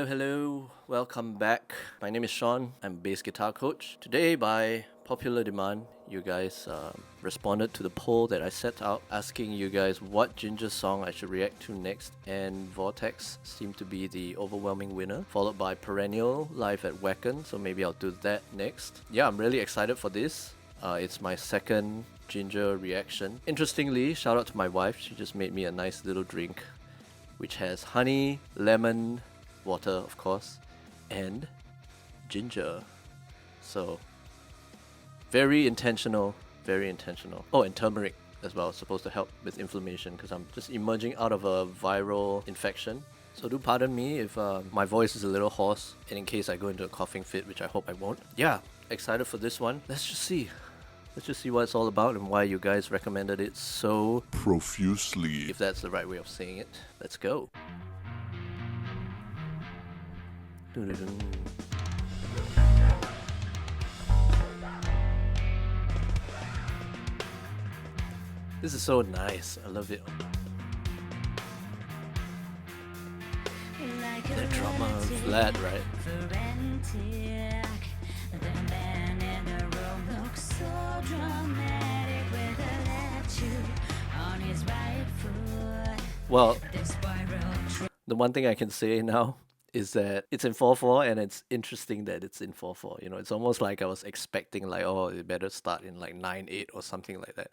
Hello. Welcome back. My name is Sean. I'm a bass guitar coach. Today, by popular demand, you guys responded to the poll that I set out asking you guys what Jinjer song I should react to next, and Vortex seemed to be the overwhelming winner, followed by Perennial live at Wacken, so maybe I'll do that next. Yeah, I'm really excited for this. It's my second Jinjer reaction. Interestingly, shout out to my wife, she just made me a nice little drink which has honey, lemon, water of course, and ginger. So very intentional. Oh, and turmeric as well, supposed to help with inflammation because I'm just emerging out of a viral infection. So do pardon me if my voice is a little hoarse, and in case I go into a coughing fit, which I hope I won't. Yeah, excited for this one. Let's just see what it's all about and why you guys recommended it so profusely, if that's the right way of saying it. Let's go. This is so nice. I love it. The drummer flat, right? Well, the one thing I can say now is that it's in 4/4, and it's interesting that it's in 4/4. You know, it's almost like I was expecting like, oh, it better start in like 9/8 or something like that.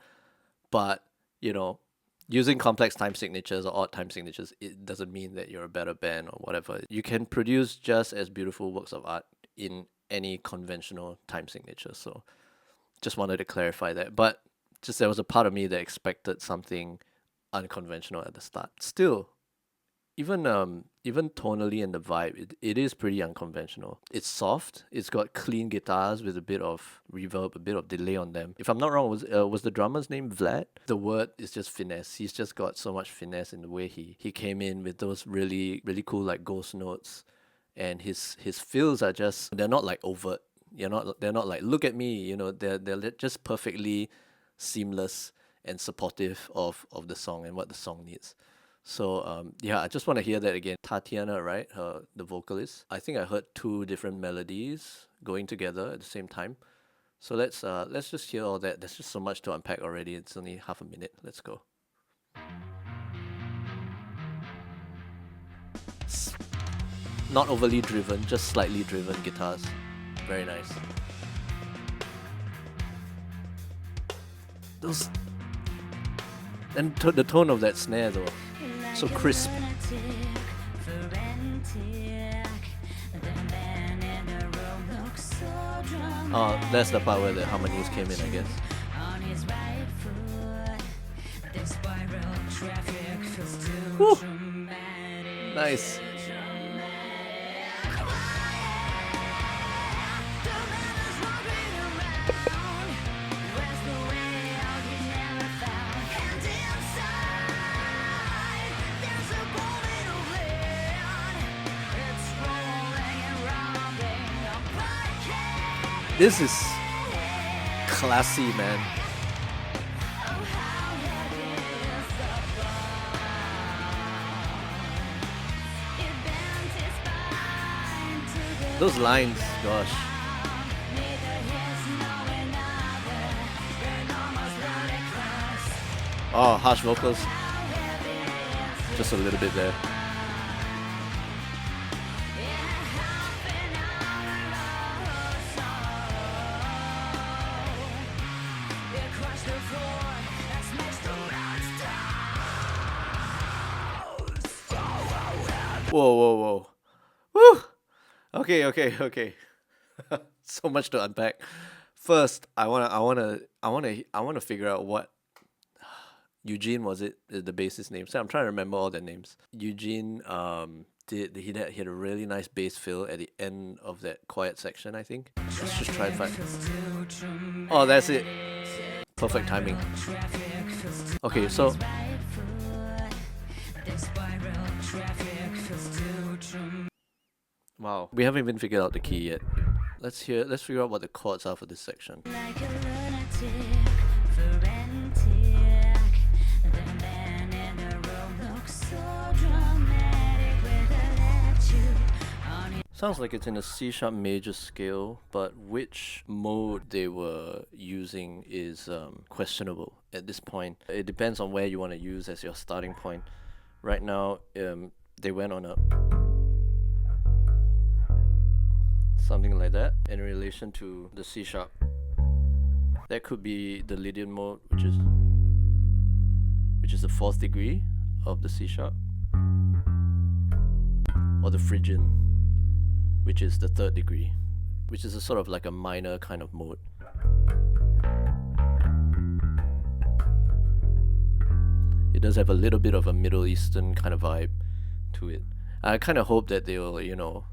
But, you know, using complex time signatures or odd time signatures, it doesn't mean that you're a better band or whatever. You can produce just as beautiful works of art in any conventional time signature. So just wanted to clarify that. But just there was a part of me that expected something unconventional at the start. Still, even tonally and the vibe, it is pretty unconventional. It's soft. It's got clean guitars with a bit of reverb, a bit of delay on them. If I'm not wrong, was the drummer's name Vlad? The word is just finesse. He's just got so much finesse in the way he came in with those really cool like ghost notes, and his fills are just, they're not like overt. They're not like look at me. You know, they're just perfectly seamless and supportive of the song and what the song needs. So yeah, I just want to hear that again. Tatiana, right? The vocalist. I think I heard two different melodies going together at the same time. So let's just hear all that. There's just so much to unpack already. It's only half a minute. Let's go. Not overly driven, just slightly driven guitars. Very nice. Those and the tone of that snare though. So crisp. Oh, that's the part where the harmonies came in, I guess. Whew. Nice. This is classy, man. Those lines, gosh. Oh, harsh vocals. Just a little bit there. Whoa. Woo! Okay. So much to unpack. First, I wanna figure out what Eugene, was it the bassist name? So I'm trying to remember all their names. Eugene he had a really nice bass fill at the end of that quiet section, I think. Let's just try and find. Oh, that's it. Perfect timing. Okay, so wow, we haven't even figured out the key yet. Let's figure out what the chords are for this section. Sounds like it's in a C-sharp major scale, but which mode they were using is questionable at this point. It depends on where you want to use as your starting point. Right now, they went on a something like that in relation to the C-sharp. That could be the Lydian mode, which is the 4th degree of the C-sharp, or the Phrygian, which is the 3rd degree, which is a sort of like a minor kind of mode. It does have a little bit of a Middle Eastern kind of vibe to it. I kind of hope that they'll,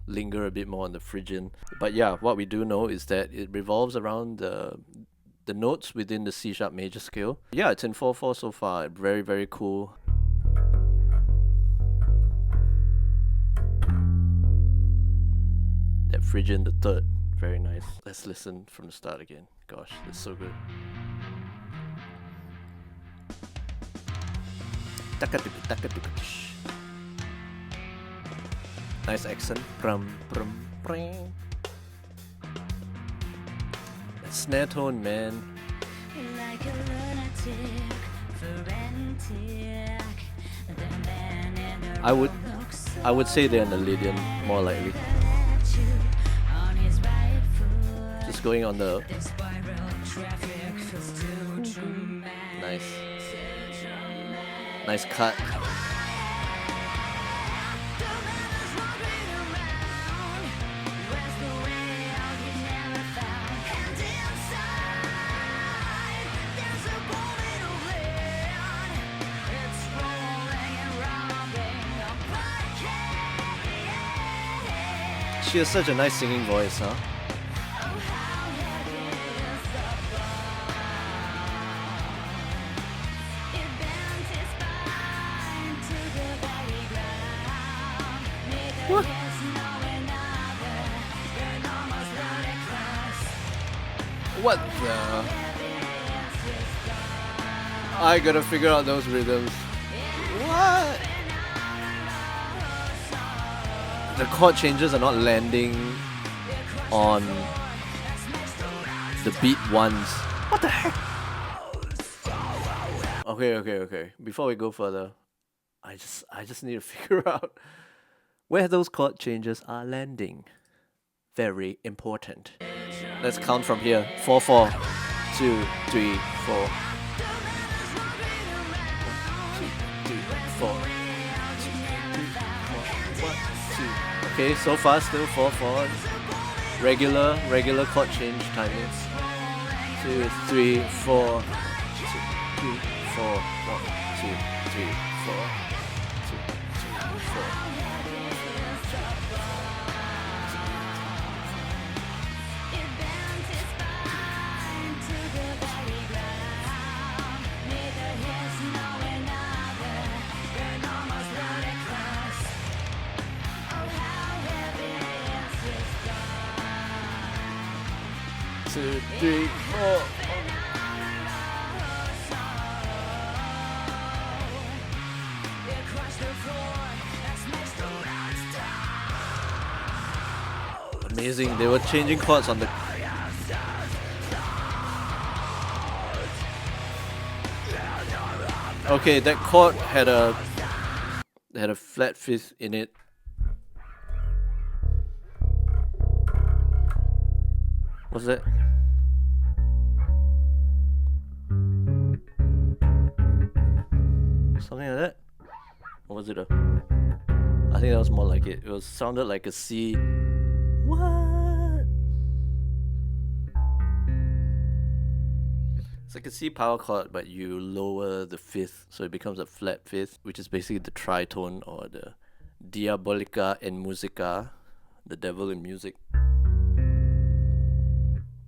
linger a bit more on the Phrygian. But yeah, what we do know is that it revolves around the notes within the C-sharp major scale. Yeah, it's in 4/4 so far. Very, very cool. That Phrygian, the 3rd, very nice. Let's listen from the start again. Gosh, it's so good. Nice accent. That snare tone, man. I would say they're in the Lydian, more likely. Just going on the nice cut. She has such a nice singing voice, huh? What? What the? I gotta figure out those rhythms. What? The chord changes are not landing on the beat ones. What the heck? Okay. Before we go further, I just need to figure out where those chord changes are landing. Very important. Let's count from here. 4/4, 2, 3, 4. 4. Okay, so far still 4/4. Regular chord change timing. 2, 3, 4. 2, 3, 4. 1, 2, 3, 4. 2, 3, 4. Two, 3, 4. Amazing, they were changing chords on the... Okay, that chord had a flat fifth in it. What's that? Something like that? Or was it a... I think that was more like it. It sounded like a C. What? It's like a C power chord, but you lower the fifth, so it becomes a flat fifth, which is basically the tritone or the Diabolica in Musica, the devil in music.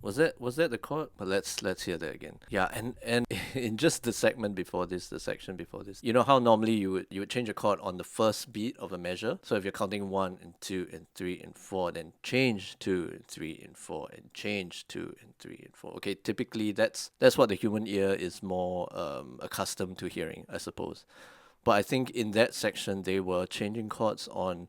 Was that the chord? But let's hear that again. Yeah, and in just the segment before this, the section before this, you know how normally you would change a chord on the first beat of a measure. So if you're counting 1 and 2 and 3 and 4, then change 2 and 3 and 4 and change 2 and 3 and 4. Okay, typically that's what the human ear is more accustomed to hearing, I suppose. But I think in that section they were changing chords on.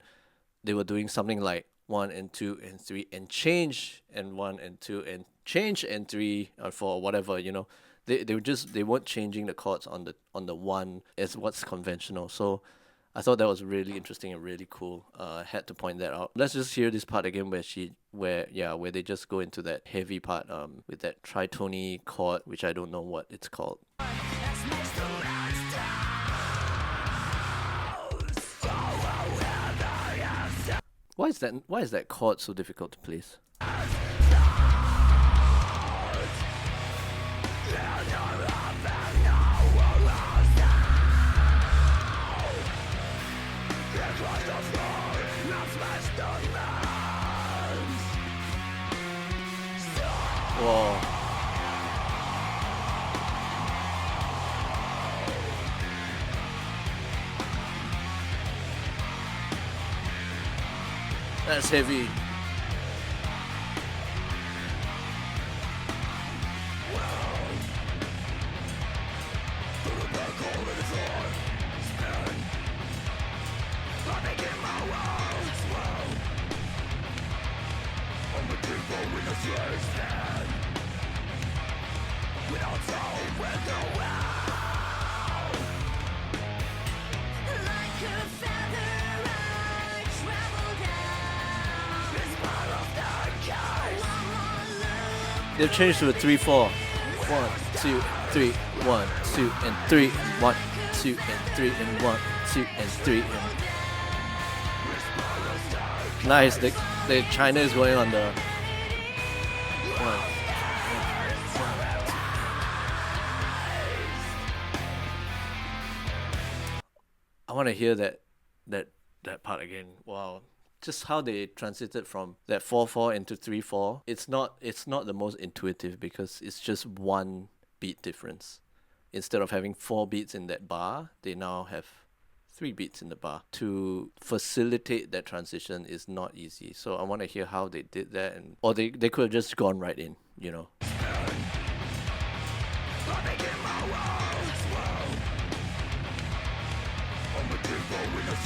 They were doing something like 1 and 2 and 3 and change and 1 and 2 and change and 3 or 4 or whatever, you know. They weren't changing the chords on the 1 as what's conventional. So I thought that was really interesting and really cool. I had to point that out. Let's just hear this part again where they just go into that heavy part with that tritone chord, which I don't know what it's called. Why is that chord so difficult to place? Whoa. That's heavy. They've changed to a 3/4. 1, 2, 3, 1, 2, and 3, and 1, 2, and 3, and 1, 2, and 3. And nice. The China is going on the 1. I want to hear that part again. Wow. Just how they transited from that 4/4 into 3/4. It's not the most intuitive because it's just one beat difference. Instead of having 4 beats in that bar, they now have 3 beats in the bar. To facilitate that transition is not easy. So I want to hear how they did that, or they could have just gone right in, you know.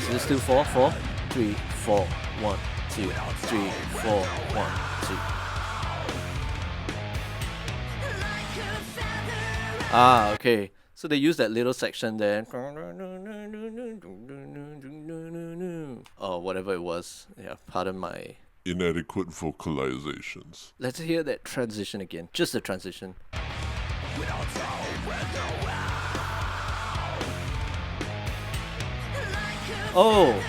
So let's do 4, 4, 3, 4, 1, 2, 3, 4, 1, 2. Ah, okay. So they use that little section there. Or whatever it was. Yeah, pardon my inadequate vocalizations. Let's hear that transition again. Just the transition. Oh!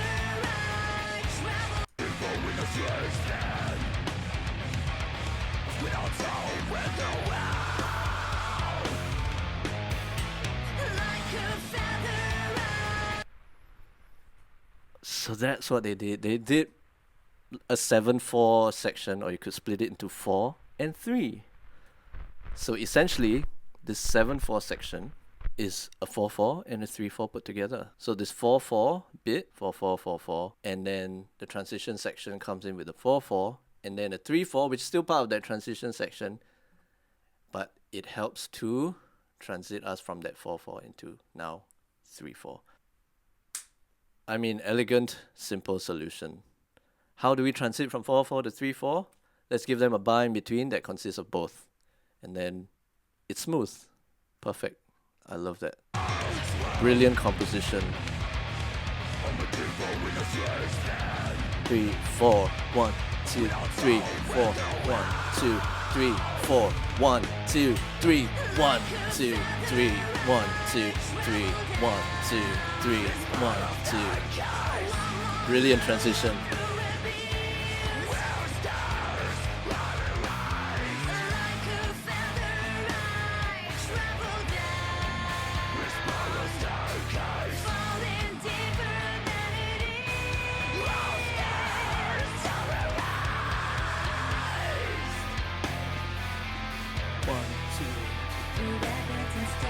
So that's what they did. They did a 7/4 section, or you could split it into 4 and 3. So essentially, this 7/4 section is a 4/4 and a 3/4 put together. So this 4/4 bit, 4/4, 4/4, and then the transition section comes in with a 4/4, and then a 3/4, which is still part of that transition section, but it helps to transit us from that 4/4 into now 3/4. I mean, elegant, simple solution. How do we transit from 4/4 to 3/4? Let's give them a bar in between that consists of both. And then it's smooth. Perfect. I love that. Brilliant composition. 3, 4, 1, 2, 3, 4, 1, 2, 3, 4, 1, 2, 3, 1, 2, 3, 1, 2, 3, 1, 2, 3, 1, 2. Brilliant transition.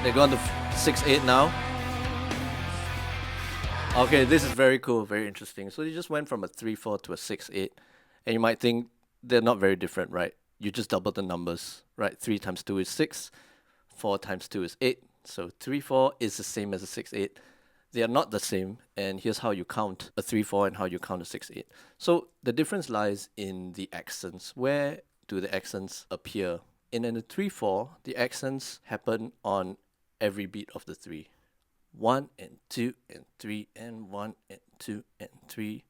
They go on to 6/8 now. Okay, this is very cool, very interesting. So you just went from a 3/4 to a 6/8, and you might think they're not very different, right? You just double the numbers, right? 3 times 2 is 6, 4 times 2 is 8. So 3/4 is the same as a 6/8. They are not the same, and here's how you count a 3/4 and how you count a 6/8. So the difference lies in the accents. Where do the accents appear? In a 3/4, the accents happen on every beat of the 3. 1 and 2 and 3 and 1 and 2 and 3.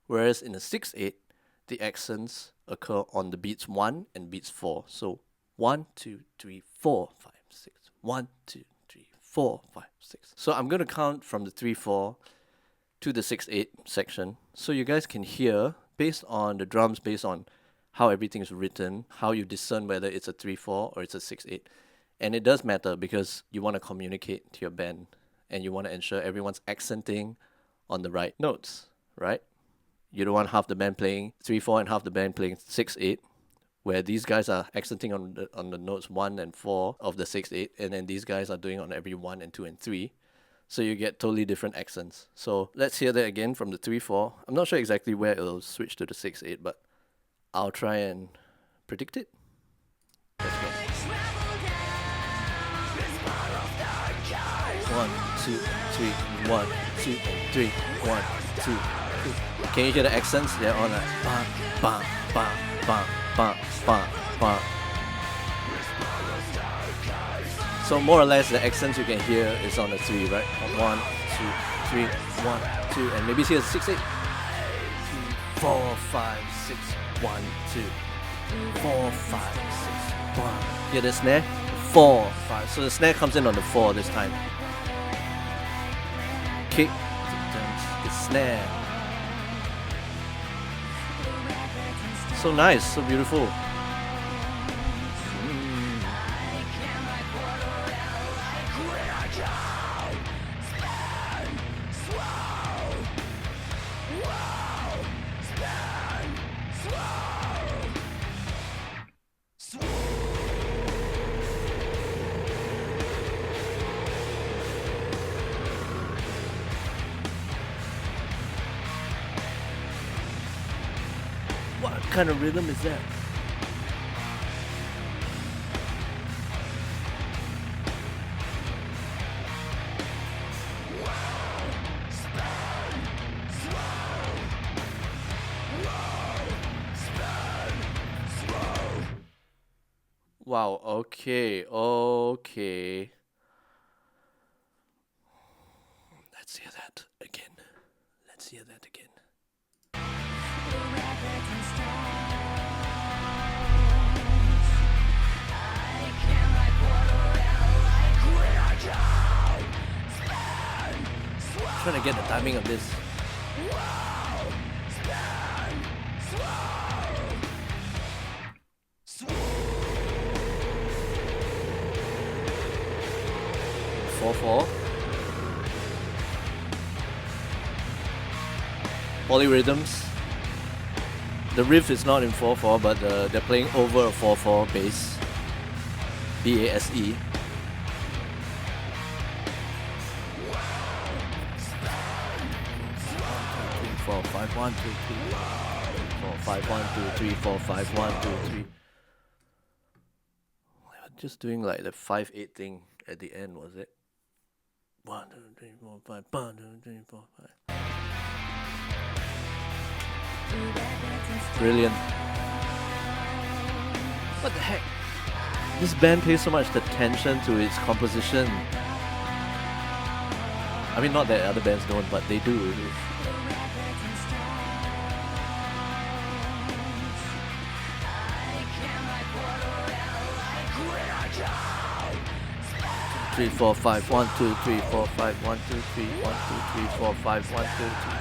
Whereas in a 6/8, the accents occur on the beats 1 and beats 4. So 1, 2, 3, 4, 5, 6. 1, 2, 3, 4, 5, 6. So I'm going to count from the 3/4 to the 6/8 section, so you guys can hear, based on the drums, based on how everything is written, how you discern whether it's a 3/4 or it's a 6/8. And it does matter because you want to communicate to your band and you want to ensure everyone's accenting on the right notes, right? You don't want half the band playing 3/4 and half the band playing 6/8, where these guys are accenting on the notes 1 and 4 of the 6/8, and then these guys are doing on every 1 and 2 and 3. So you get totally different accents. So let's hear that again from the 3/4. I'm not sure exactly where it'll switch to the 6/8, but I'll try and predict it. Let's go. 1, 2, 3, 1, 2, 3, 1, 2, 3. Can you hear the accents? They're on like ba ba ba ba ba ba ba. So more or less the accents you can hear is on the 3, right? 1, 2, 3, 1, 2, and maybe here's 6/8. 2, 4, 5, 6, 1, 2, 4, 5, 6, 1. Hear the snare? 4, 5. So the snare comes in on the 4 this time. Kick, the snare. So nice, so beautiful. What kind of rhythm is that? Wow, okay. Let's hear that again. Trying to get the timing of this. Four. Polyrhythms. The riff is not in 4/4, but they're playing over a 4/4 bass. B-A-S-E. Four, 5, 1, 2, 3, 4, 5, 1, 2, 3, 4, 5, 1, 2, 3. Just doing like the 5/8 thing at the end, was it? 1, 2, 3, 4, 5, 1, 2, 3, 4, 5. Brilliant. What the heck? This band pays so much attention to its composition. I mean, not that other bands don't, but they do. Three, 4, 5, 1, 2, 3, 4, 5, 1, 2, 3, 1, 2, 3, 4, 5, 1, 2, 3,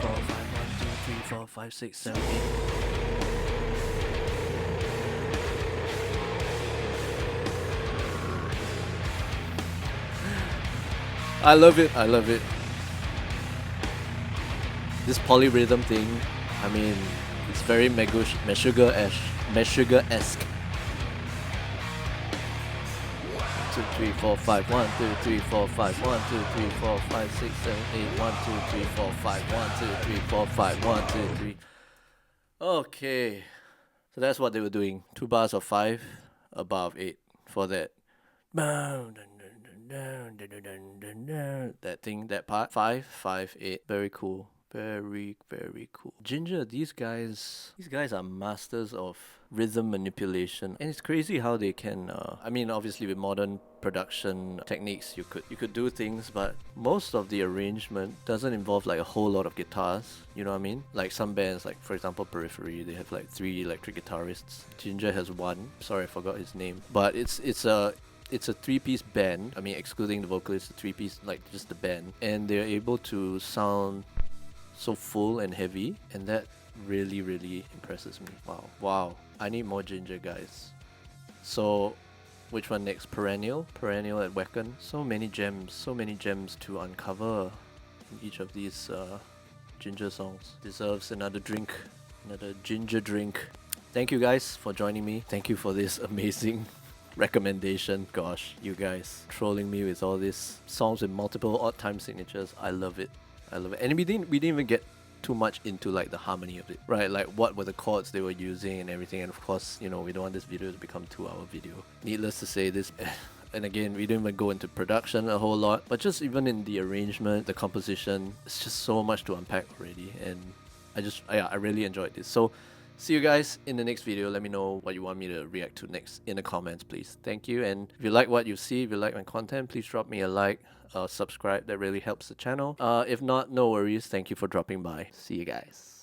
4, 5, 1, 2, 3, 4, 5, 6, 7, 8. I love it. This polyrhythm thing, I mean, it's very Meshuggah-esque. 2, 3, 4, 5, 1, 2, 3, 4, 5, 1, 2, 3, 4, 5, 6, 7, 8, 1, 2, 3, 4, 5, 1, 2, 3, 4, 5, 1, 2, 3. Okay. So that's what they were doing. 2 bars of 5 above 8 for that. That thing, that part. 5, 5, 8. Very cool. Very, very cool. Jinjer, these guys are masters of rhythm manipulation, and it's crazy how they can. I mean, obviously with modern production techniques, you could do things, but most of the arrangement doesn't involve like a whole lot of guitars. You know what I mean? Like some bands, like for example Periphery, they have like 3 electric guitarists. Jinjer has 1. Sorry, I forgot his name. But it's a 3-piece band. I mean, excluding the vocalist, a 3-piece, like just the band, and they're able to sound so full and heavy, and that really, really impresses me. Wow. I need more Jinjer, guys. So, which one next? Perennial at Wacken. So many gems to uncover in each of these Jinjer songs. Deserves another drink, another Jinjer drink. Thank you guys for joining me. Thank you for this amazing recommendation. Gosh, you guys trolling me with all these songs with multiple odd time signatures. I love it. And we didn't even get too much into like the harmony of it, right? Like what were the chords they were using and everything. And of course, you know, we don't want this video to become 2-hour video. Needless to say, this and again, we didn't even go into production a whole lot, but just even in the arrangement, the composition, it's just so much to unpack already. And I really enjoyed this. So see you guys in the next video. Let me know what you want me to react to next in the comments, please. Thank you. And if you like what you see, if you like my content, please drop me a like, subscribe. That really helps the channel. If not, no worries. Thank you for dropping by. See you guys.